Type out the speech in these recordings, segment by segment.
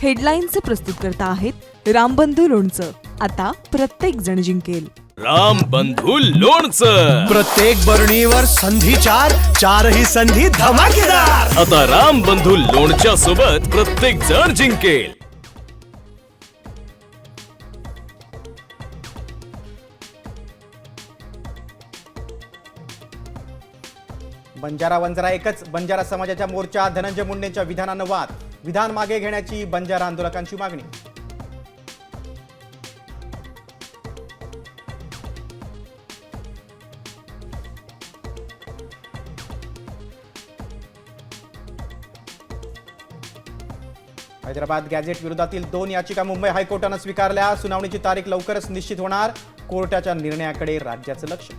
हेडलाईनचे प्रस्तुतकर्ता आहेत रामबंधू लोणचं. आता प्रत्येक जण जिंकेल. रामबंधू लोणचं. प्रत्येक बरणीवर संधी चारही संधी धमाकेदार. आता रामबंधू लोणच्या सोबत प्रत्येक जण जिंकेल. बंजारा वंजारा एकच. बंजारा समाजाच्या मोर्चा. धनंजय मुंडेंच्या विधानानं वाद. विधान मागे घेण्याची बंजारा आंदोलकांची मागणी. हैदराबाद गॅझेट विरोधातील 2 याचिका मुंबई हायकोर्टानं स्वीकारल्या. सुनावणीची तारीख लवकरच निश्चित होणार. कोर्टाच्या निर्णयाकडे राज्याचं लक्ष.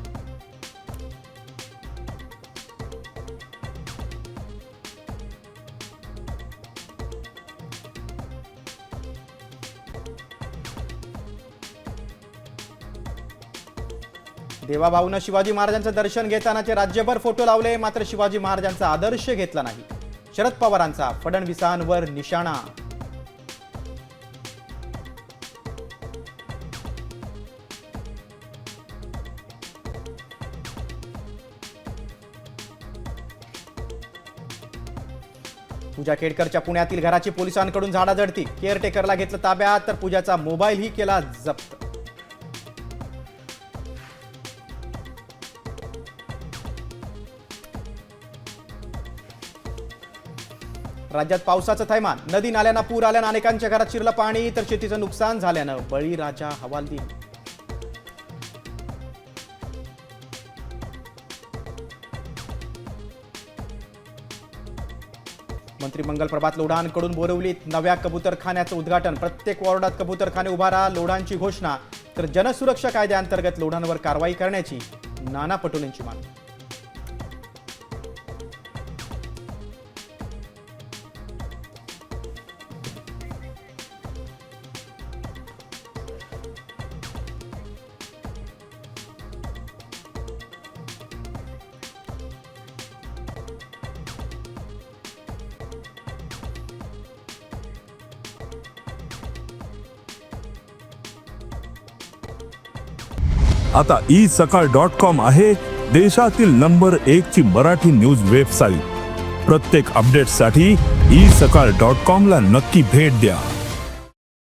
देवाभाऊनं शिवाजी महाराजांचं दर्शन घेतानाचे राज्यभर फोटो लावले. मात्र शिवाजी महाराजांचा आदर्श घेतला नाही. शरद पवारांचा फडणवीसांवर निशाणा. पूजा केडकरच्या पुण्यातील घराची पोलिसांकडून झाडाझडती. केअरटेकरला घेतलं ताब्यात, तर पूजाचा मोबाईलही केला जप्त. राज्यात पावसाचं थैमान. नदी नाल्यांना पूर आल्यानं अनेकांच्या घरात शिरलं पाणी, तर शेतीचं नुकसान झाल्यानं बळीराजा हवालदिल. मंत्रिमंगल प्रभात लोढांकडून बोरिवलीत नव्या कबूतरखान्याचं उद्घाटन. प्रत्येक वॉर्डात कबूतरखाने उभारा, लोढांची घोषणा. तर जनसुरक्षा कायद्याअंतर्गत लोढांवर कारवाई करण्याची नाना पटोलेंची मागणी. आता isakal.com आहे देशातील नंबर 1 ची मराठी न्यूज वेबसाईट. प्रत्येक अपडेटसाठी isakal.com ला नक्की भेट द्या.